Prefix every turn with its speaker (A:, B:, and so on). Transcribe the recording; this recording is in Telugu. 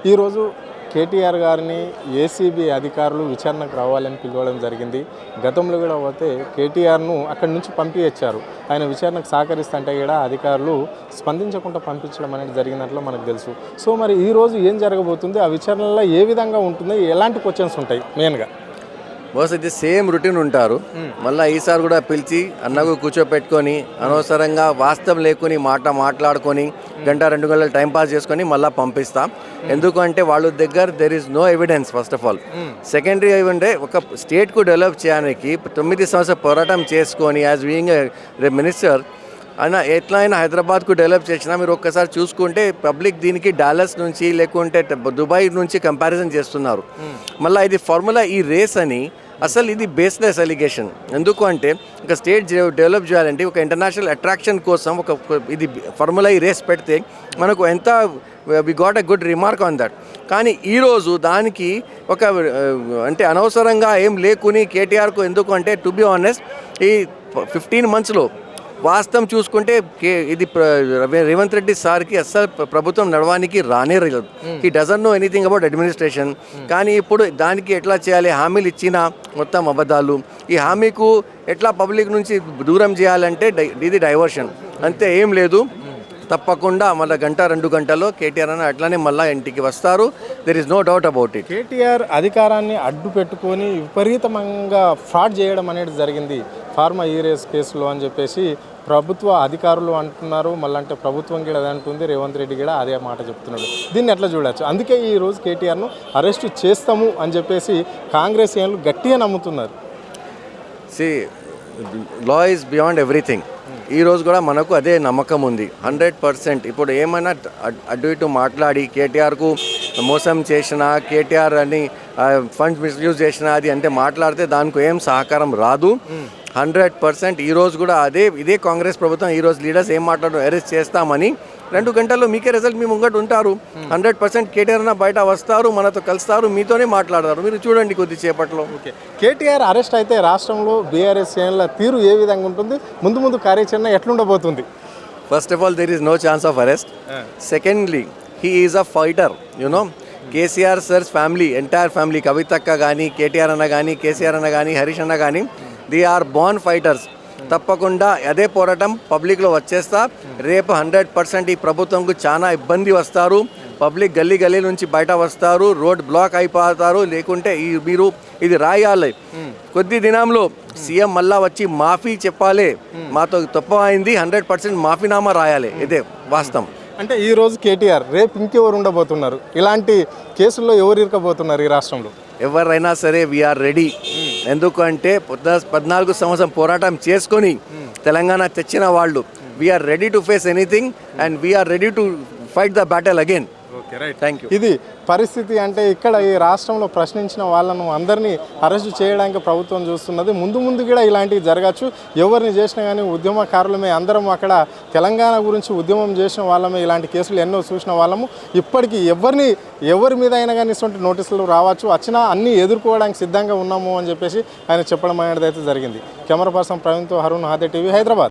A: ఈరోజు కేటీఆర్ గారిని ఏసీబీ అధికారులు విచారణకు రావాలని పిలవడం జరిగింది. గతంలో కూడా పోతే కేటీఆర్ను అక్కడి నుంచి పంపించారు. ఆయన విచారణకు సహకరిస్తుంటే కూడా అధికారులు స్పందించకుండా పంపించడం అనేది జరిగినట్లు మనకు తెలుసు. సో మరి ఈరోజు ఏం జరగబోతుంది, ఆ విచారణలో ఏ విధంగా ఉంటుంది, ఎలాంటి క్వశ్చన్స్ ఉంటాయి మెయిన్గా?
B: బస్ ఇది సేమ్ రొటీన్ ఉంటారు. మళ్ళీ ఈసారి కూడా పిలిచి అన్నకు కూర్చోపెట్టుకొని అనవసరంగా వాస్తవం లేకుని మాట్లాడుకొని గంట 2 గంటలు టైంపాస్ చేసుకొని మళ్ళీ పంపిస్తాం. ఎందుకంటే వాళ్ళ దగ్గర there is no evidence. First of all secondary ఏమంటే ఒక స్టేట్కు డెవలప్ చేయడానికి 9 సంవత్సరాలు పోరాటం చేసుకొని యాజ్ బీయింగ్ మినిస్టర్ అయినా ఎట్లా అయినా హైదరాబాద్కు డెవలప్ చేసినా మీరు ఒక్కసారి చూసుకుంటే పబ్లిక్ దీనికి డాలస్ నుంచి లేకుంటే దుబాయ్ నుంచి కంపారిజన్ చేస్తున్నారు. మళ్ళీ ఇది ఫార్ములా ఈ రేస్ అని అసలు ఇది బేస్లెస్ అలిగేషన్. ఎందుకు అంటే ఒక స్టేట్ డెవలప్ చేయాలంటే ఒక ఇంటర్నేషనల్ అట్రాక్షన్ కోసం ఒక ఇది ఫార్ములా ఈ రేస్ పెడితే మనకు ఎంత we got a good remark on that. కానీ ఈరోజు దానికి ఒక అంటే అనవసరంగా ఏం లేకుని కేటీఆర్కు ఎందుకు అంటే టు బి ఆనెస్ట్ ఈ 15 monthsలో వాస్తవం చూసుకుంటే ఇది రేవంత్ రెడ్డి సార్కి అస్సలు ప్రభుత్వం నడవడానికి రానే రాదు. He doesn't know anything about administration. కానీ ఇప్పుడు దానికి ఎట్లా చేయాలి, హామీలు ఇచ్చిన మొత్తం అబద్ధాలు, ఈ హామీకు ఎట్లా పబ్లిక్ నుంచి దూరం చేయాలంటే ఇది డైవర్షన్ అంతే, ఏం లేదు. తప్పకుండా మళ్ళీ 1-2 గంటల్లో కేటీఆర్ అని అట్లానే మళ్ళీ ఇంటికి వస్తారు. There is no doubt about it.
A: KTR అధికారాన్ని అడ్డు పెట్టుకొని విపరీతంగా ఫ్రాడ్ చేయడం అనేది జరిగింది ఫార్మా ఈరేస్ కేసులో అని చెప్పేసి ప్రభుత్వ అధికారులు అంటున్నారు. మళ్ళీ అంటే ప్రభుత్వం కూడా అదే అంటుంది, రేవంత్ రెడ్డి కూడా అదే మాట చెప్తున్నాడు. దీన్ని ఎట్లా చూడవచ్చు? అందుకే ఈరోజు కేటీఆర్ను అరెస్ట్ చేస్తాము అని చెప్పేసి కాంగ్రెస్ ఏళ్ళు గట్టిగా నమ్ముతున్నారు.
B: Law is beyond everything. ఈరోజు కూడా మనకు అదే నమ్మకం ఉంది 100%. ఇప్పుడు ఏమైనా అటు ఇటు మాట్లాడి కేటీఆర్కు మోసం చేసినా, కేటీఆర్ అని ఫండ్స్ మిస్యూజ్ చేసినా అది అంటే మాట్లాడితే దానికి ఏం సహకారం రాదు. 100% ఈరోజు కూడా ఇదే కాంగ్రెస్ ప్రభుత్వం ఈరోజు లీడర్స్ ఏం మాట్లాడడం అరెస్ట్ చేస్తామని 2 గంటల్లో మీకే రిజల్ట్ మీ ముంగట ఉంటారు. 100% కేటీఆర్ బయట వస్తారు, మనతో కలుస్తారు, మీతోనే మాట్లాడతారు. మీరు చూడండి కొద్దిసేపట్లో.
A: ఓకే, కేటీఆర్ అరెస్ట్ అయితే రాష్ట్రంలో బీఆర్ఎస్ శ్రేణుల తీరు ఏ విధంగా ఉంటుంది, ముందు కార్యాచరణ ఎట్లుండబోతుంది?
B: First of all there is no chance of arrest. Secondly he is a fighter. You know KCR sir's family, entire family, కవితక్క కానీ, కేటీఆర్ అన్న కానీ, కేసీఆర్ అన్న కానీ, హరీష్ అన్న కానీ, దే ఆర్ బోర్న్ ఫైటర్స్. తప్పకుండా అదే పోరాటం పబ్లిక్లో వచ్చేస్తా. రేపు 100% ఈ ప్రభుత్వంకు చాలా ఇబ్బంది వస్తారు. పబ్లిక్ గల్లీ నుంచి బయట వస్తారు, రోడ్ బ్లాక్ అయిపోతారు. లేకుంటే మీరు ఇది రాయాలి. కొద్ది దినంలో సీఎం మళ్ళా వచ్చి మాఫీ చెప్పాలి, మాతో తప్పు అయింది, 100% మాఫీనామా రాయాలి. ఇదే వాస్తవం.
A: అంటే ఈరోజు కేటీఆర్, రేపు ఇంకెవరు ఉండబోతున్నారు? ఇలాంటి కేసుల్లో ఎవరు ఇరకబోతున్నారు ఈ రాష్ట్రంలో?
B: ఎవరైనా సరే వీఆర్ రెడీ. ఎందుకంటే 14 సంవత్సరం పోరాటం చేసుకొని తెలంగాణ తెచ్చిన వాళ్ళు we are ready to face anything and we are ready to fight the battle again. Thank you. ఇది పరిస్థితి. అంటే ఇక్కడ ఈ రాష్ట్రంలో ప్రశ్నించిన వాళ్ళను అందరినీ అరెస్టు చేయడానికి ప్రభుత్వం చూస్తున్నది. ముందు కూడా ఇలాంటివి జరగచ్చు. ఎవరిని చేసినా కానీ ఉద్యమకారులమే అందరం. అక్కడ తెలంగాణ గురించి ఉద్యమం చేసిన వాళ్ళమే, ఇలాంటి కేసులు ఎన్నో చూసిన వాళ్ళము. ఇప్పటికీ ఎవరి మీద అయినా కానీ ఇటువంటి నోటీసులు రావచ్చు, వచ్చినా అన్నీ ఎదుర్కోవడానికి సిద్ధంగా ఉన్నాము అని చెప్పేసి ఆయన చెప్పడం అనేది అయితే జరిగింది. కెమెరా పర్సన్ ప్రవీణ్తో హరుణ్, హాదే టీవీ, హైదరాబాద్.